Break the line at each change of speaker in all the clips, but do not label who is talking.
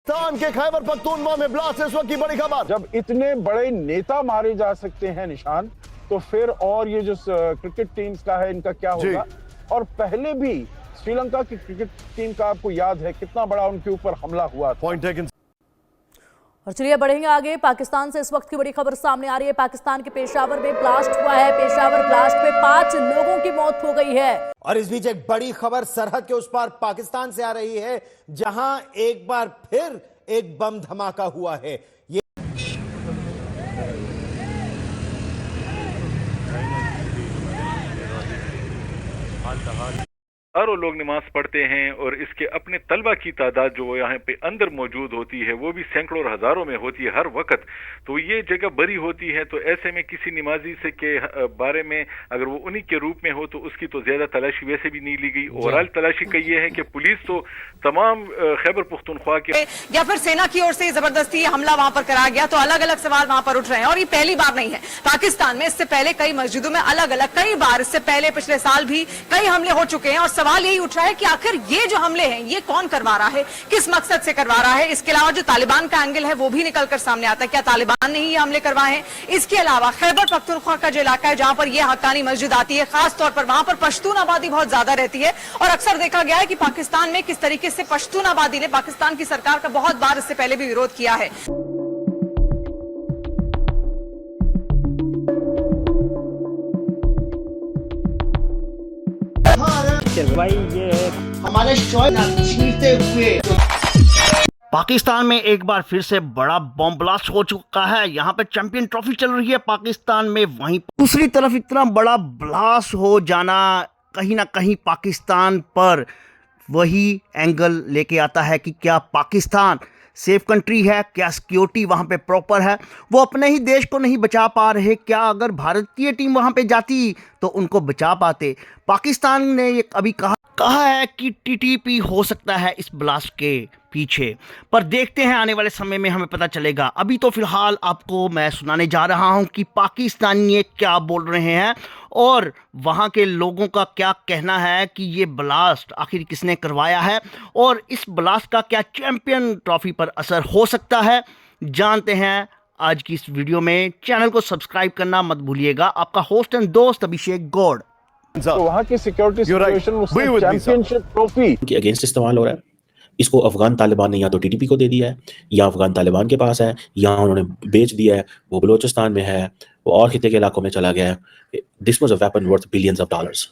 पाकिस्तान के खैबर पख्तूनख्वा में ब्लास्ट, इस वक्त की बड़ी खबर।
जब इतने बड़े नेता मारे जा सकते हैं निशान, तो फिर और ये जो क्रिकेट टीम्स का है इनका क्या होगा। और पहले भी श्रीलंका की क्रिकेट टीम का आपको याद है कितना बड़ा उनके ऊपर हमला हुआ था।
Point taken.
और चलिए बढ़ेंगे आगे। पाकिस्तान से इस वक्त की बड़ी खबर सामने आ रही है। पाकिस्तान के पेशावर में ब्लास्ट हुआ है। पेशावर ब्लास्ट में 5 लोगों की मौत हो गई है।
और इस बीच एक बड़ी खबर सरहद के उस पार पाकिस्तान से आ रही है, जहां एक बार फिर एक बम धमाका हुआ है। ये
हजारों लोग नमाज पढ़ते हैं और इसके अपने तलबा की तादाद जो यहाँ पे अंदर मौजूद होती है वो भी सैकड़ों और हजारों में होती है हर वक्त। तो ये जगह बड़ी होती है, तो ऐसे में किसी नमाजी से के बारे में अगर वो उन्हीं के रूप में हो तो उसकी तो ज्यादा तलाशी वैसे भी नहीं ली गई। ओवरऑल तलाशी का ये है कि पुलिस तो तमाम खैबर पख्तूनख्वा के
या फिर सेना की ओर से जबरदस्ती हमला वहां पर करा गया, तो अलग अलग सवाल वहां पर उठ रहे हैं। और ये पहली बार नहीं है पाकिस्तान में, इससे पहले कई मस्जिदों में अलग अलग कई बार, इससे पहले पिछले साल भी कई हमले हो चुके हैं। और सवाल यही उठ रहा है कि आखिर ये जो हमले हैं ये कौन करवा रहा है, किस मकसद से करवा रहा है। इसके अलावा जो तालिबान का एंगल है वो भी निकलकर सामने आता है, क्या तालिबान ने ही ये हमले करवाए हैं। इसके अलावा खैबर पख्तूनख्वा का जो इलाका है जहां पर ये हक्कानी मस्जिद आती है, खास तौर पर वहां पर पश्तून आबादी बहुत ज्यादा रहती है। और अक्सर देखा गया है कि पाकिस्तान में किस तरीके से पश्तून आबादी ने पाकिस्तान की सरकार का बहुत बार इससे पहले भी विरोध किया है।
हमारे छीनते हुए
पाकिस्तान में एक बार फिर से बड़ा बम ब्लास्ट हो चुका है। यहाँ पे चैंपियन ट्रॉफी चल रही है पाकिस्तान में, वहीं दूसरी तरफ इतना बड़ा ब्लास्ट हो जाना कहीं ना कहीं पाकिस्तान पर वही एंगल लेके आता है कि क्या पाकिस्तान सेफ कंट्री है, क्या सिक्योरिटी वहाँ पे प्रॉपर है। वो अपने ही देश को नहीं बचा पा रहे, क्या अगर भारतीय टीम वहाँ पे जाती तो उनको बचा पाते। पाकिस्तान ने ये अभी कहा है कि टीटीपी हो सकता है इस ब्लास्ट के पीछे, पर देखते हैं आने वाले समय में हमें पता चलेगा। अभी तो फिलहाल आपको मैं सुनाने जा रहा हूं कि पाकिस्तानी क्या बोल रहे हैं और वहां के लोगों का क्या कहना है कि ये ब्लास्ट आखिर किसने करवाया है और इस ब्लास्ट का क्या चैंपियन ट्रॉफी पर असर हो सकता है। जानते हैं आज की इस वीडियो में। चैनल को सब्सक्राइब करना मत भूलिएगा। आपका होस्ट एंड दोस्त अभिषेक गौड़।
तो वहाँ की सिक्योरिटी सिचुएशन चैंपियनशिप ट्रॉफी
के अगेंस्ट इस्तेमाल हो रहा है। इसको अफगान तालिबान ने या तो टीटीपी को दे दिया है, या अफगान तालिबान के पास है, या उन्होंने बेच दिया है, वो बलोचिस्तान में है, वो और खिते के इलाकों में चला गया है। This was a weapon worth billions of dollars.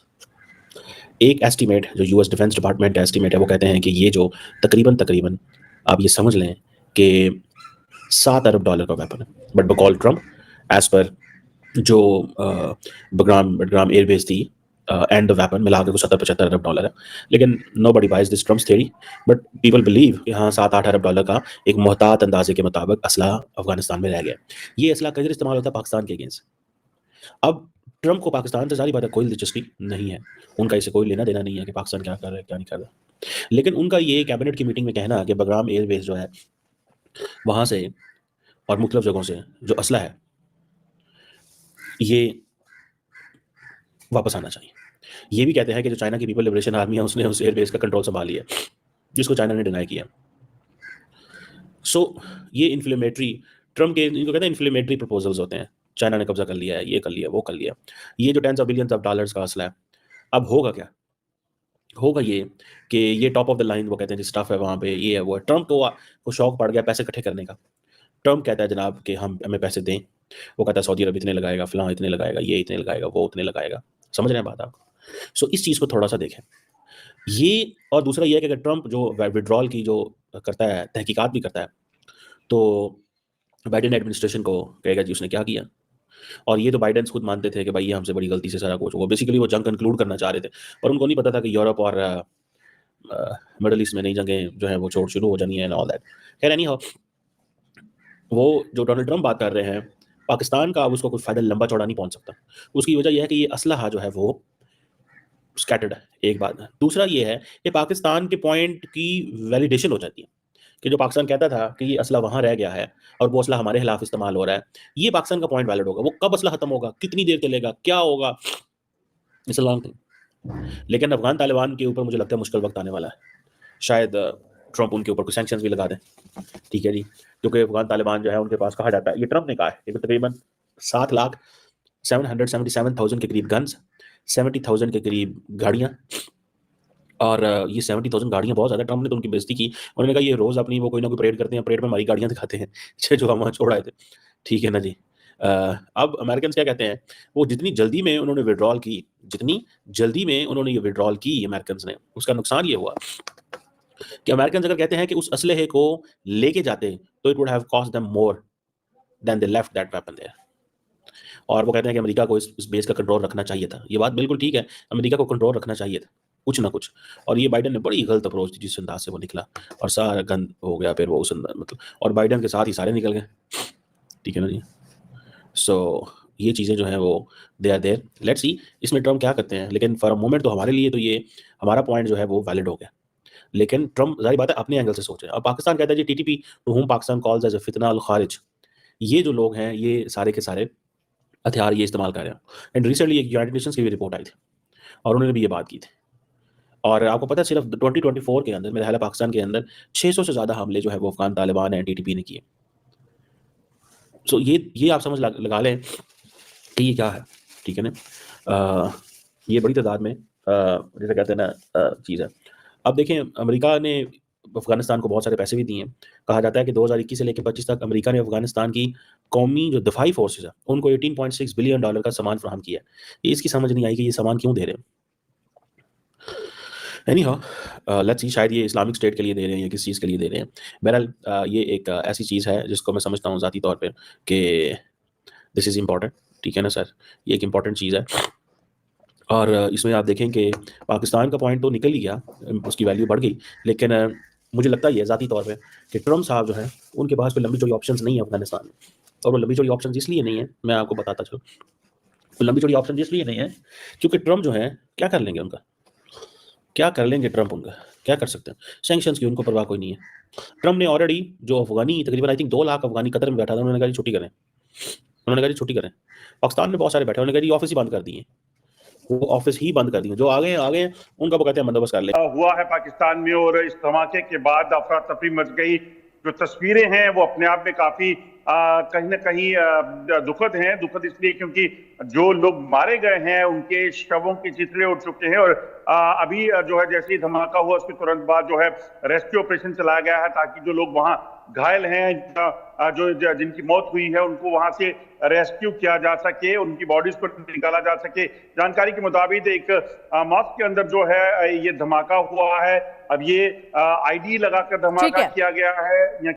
एक एस्टीमेट जो यूएस डिफेंस डिपार्टमेंट एस्टीमेट है वो कहते हैं कि ये जो तकरीबन आप ये समझ लें कि $7 अरब का वेपन है। बट बकॉल ट्रम्प एज पर जो बग्राम एयरबेस थी एंड द वेपन मिला के $70-75 अरब है। लेकिन nobody buys this Trump's theory, but people believe कि हाँ $7-8 अरब का एक मोहतात अंदाजे के मुताबिक असला अफगानिस्तान में रह गया। ये असला किधर इस्तेमाल होता है? पाकिस्तान के अगेंस्ट। अब ट्रम्प को पाकिस्तान से सारी बात कोई दिलचस्पी नहीं है, उनका इससे कोई लेना देना नहीं है कि पाकिस्तान क्या कर रहा है क्या नहीं कर रहा। लेकिन उनका ये कैबिनेट की मीटिंग में कहना कि बग्राम एयरबेस जो है वहाँ से और मुख्तलिफ जगहों से जो असला है ये वापस आना चाहिए। ये भी कहते हैं कि जो चाइना की पीपल लिबरेशन आर्मी है उसने उस एयरबेस का कंट्रोल संभाल लिया, जिसको चाइना ने डिनाई किया। सो ये इन्फ्लेमेटरी ट्रम्प के इनको कहते हैं इन्फ्लेमेटरी प्रपोजल्स होते हैं। चाइना ने कब्जा कर लिया है, ये कर लिया, वो कर लिया। ये जो tens of billions of dollars का असला है, अब होगा क्या? होगा ये कि ये टॉप ऑफ द लाइन वो कहते हैं स्टफ है वहाँ पे, ये है वो है। ट्रम्प को शौक पड़ गया पैसे इकट्ठे करने का। ट्रम्प कहता है जनाब कि हमें पैसे दें। वो कहता है सऊदी अरब इतने लगाएगा, फलां इतने लगाएगा, ये इतने लगाएगा, वो उतने लगाएगा। समझ रहे हैं बात आप? सो इस चीज़ को थोड़ा सा देखें ये। और दूसरा ये है कि अगर ट्रम्प जो विड्रॉल की जो करता है, तहकीकात भी करता है, तो बाइडेन एडमिनिस्ट्रेशन को कहेगा जी उसने क्या किया। और ये तो बाइडेन खुद मानते थे कि भाई ये हमसे बड़ी गलती से सारा कुछ हुआ। बेसिकली वो जंग कंक्लूड करना चाह रहे थे, और उनको नहीं पता था कि यूरोप और मिडल ईस्ट में नई जंगें जो है वो छोड़ शुरू हो जानी है एंड ऑल दैट। खैर एनी हाउ, वो जो डोनाल्ड ट्रम्प बात कर रहे हैं पाकिस्तान का, अब उसको कोई फायदा लंबा चौड़ा नहीं पहुंच सकता। उसकी वजह यह है कि ये असलहा जो है वो स्कैटर्ड है, एक बात। दूसरा ये है कि पाकिस्तान के पॉइंट की वैलिडेशन हो जाती है कि जो पाकिस्तान कहता था कि ये असला वहाँ रह गया है और वो असला हमारे खिलाफ इस्तेमाल हो रहा है, ये पाकिस्तान का पॉइंट वैलिड होगा। वो कब असला खत्म होगा, कितनी देर चलेगा, क्या होगा, इट्स अ लॉन्ग थिंग। लेकिन अफगान तालिबान के ऊपर मुझे लगता है मुश्किल वक्त आने वाला है। शायद ट्रंप उनके ऊपर कुछ सैंक्शंस भी लगा दें, ठीक है जी, क्योंकि अफगान तालिबान जो है उनके पास कहा जाता है, ये ट्रंप ने कहा है कि तकरीबन 7,777,000 के करीब गन्स, 70,000 के करीब गाड़ियाँ, और ये 70,000 गाड़ियाँ बहुत ज़्यादा। ट्रंप ने तो उनकी बेइज्जती की, उन्होंने कहा ये रोज़ अपनी वो कोई ना कोई परेड करते हैं, परेड में हमारी गाड़ियाँ दिखाते हैं जो हम वहाँ छोड़ आए थे, ठीक है ना जी। अब अमेरिकन क्या कहते हैं, वो जितनी जल्दी में उन्होंने विड्रॉल की, जितनी जल्दी में उन्होंने ये विड्रॉल की अमेरिकन ने, उसका नुकसान ये हुआ कि अमेरिकन अगर कहते हैं कि उस असलहे को लेके जाते तो it would have cost them more than they left that weapon there. और वो कहते हैं कि अमेरिका को इस बेस का कंट्रोल रखना चाहिए था। ये बात बिल्कुल ठीक है, अमेरिका को कंट्रोल रखना चाहिए था कुछ ना कुछ, और ये बाइडन ने बड़ी गलत अप्रोच दी जिस अंदाज से वो निकला, और सारा गंद हो गया फिर वो उस अंदाज, मतलब, और बाइडन के साथ ही सारे निकल गए, ठीक है ना जी। सो ये चीज़ें जो हैं वो they are there, let's see इसमें ट्रम्प क्या करते हैं, लेकिन फॉर अ मोमेंट तो हमारे लिए तो ये हमारा पॉइंट जो है वो वैलिड हो गया। लेकिन ट्रम्प जाहिर बात है अपने एंगल से सोचे। अब पाकिस्तान कहता है जी TTP to whom Pakistan calls as a फितना अल खारिज, ये जो लोग हैं ये सारे के सारे हथियार ये इस्तेमाल कर रहे हैं। एंड रिसेंटली एक यूनाइटेड नेशंस की भी रिपोर्ट आई थी और उन्होंने भी ये बात की थी, और आपको पता है सिर्फ 2024 के अंदर, मेरा ख्याल है पाकिस्तान के अंदर 600 से ज़्यादा हमले जो है वो अफगान तालिबान एंड टीटीपी ने किए। सो ये आप समझ लगा लें कि ये क्या है, ठीक है ना। ये बड़ी तादाद में जैसे कहते हैं ना चीज़ है। अब देखें अमेरिका ने अफगानिस्तान को बहुत सारे पैसे भी दिए हैं। कहा जाता है कि 2021 से लेकर 25 तक अमेरिका ने अफगानिस्तान की कौमी जो दफाई फोर्सेज है उनको $18.6 बिलियन का सामान फराहम किया है। ये इसकी समझ नहीं आई कि ये सामान क्यों दे रहे हैं। एनीहाउ लेट्स सी, शायद ये इस्लामिक स्टेट के लिए दे रहे हैं या किस चीज़ के लिए दे रहे हैं। बहरहाल ये एक ऐसी चीज़ है जिसको मैं समझता हूँ ज़ाती तौर पर कि दिस इज़ इम्पॉर्टेंट, ठीक है ना सर, ये एक इम्पॉर्टेंट चीज़ है। और इसमें आप देखें कि पाकिस्तान का पॉइंट तो निकल ही गया, उसकी वैल्यू बढ़ गई, लेकिन मुझे लगता है ज़ाती तौर पे कि ट्रम्प साहब जो हैं उनके पास कोई लंबी चौड़ी ऑप्शंस नहीं है अफगानिस्तान में। और वो लंबी चौड़ी ऑप्शंस इसलिए नहीं है, मैं आपको बताता चलूँ, वो लंबी चौड़ी ऑप्शन इसलिए नहीं है क्योंकि ट्रम्प जो है क्या कर लेंगे उनका, क्या कर लेंगे ट्रम्प उनका, क्या कर सकते हैं, सैंक्शंस की उनको परवाह कोई नहीं है। ट्रम्प ने ऑलरेडी जो अफगानी तकरीबन I think 2 lakh Afghani Qatar में बैठा था, उन्होंने कहा छुट्टी करें, उन्होंने कहा छुट्टी करें। पाकिस्तान में बहुत सारे बैठे, उन्होंने कहा ऑफिस ही बंद कर दिए, वो ऑफिस ही बंद कर दिए, जो आ गए उनका वो कहते हैं बंदोबस्त कर ले।
हुआ है पाकिस्तान में, और इस धमाके के बाद अफरा तफरी मच गई। जो तस्वीरें हैं वो अपने आप में काफी कहीं ना कहीं दुखद हैं। दुखद इसलिए क्योंकि जो लोग मारे गए हैं उनके शवों के चित्रे उठ चुके हैं, और अभी जो है जैसे ही धमाका हुआ उसके तुरंत बाद जो है रेस्क्यू ऑपरेशन चलाया गया है ताकि जो लोग वहां घायल हैं, जो जिनकी मौत हुई है, उनको वहां से रेस्क्यू किया जा सके, उनकी बॉडीज को निकाला जा सके। जानकारी के मुताबिक एक मॉस्क के अंदर जो है ये धमाका हुआ है। अब ये आईडी लगाकर धमाका किया गया है।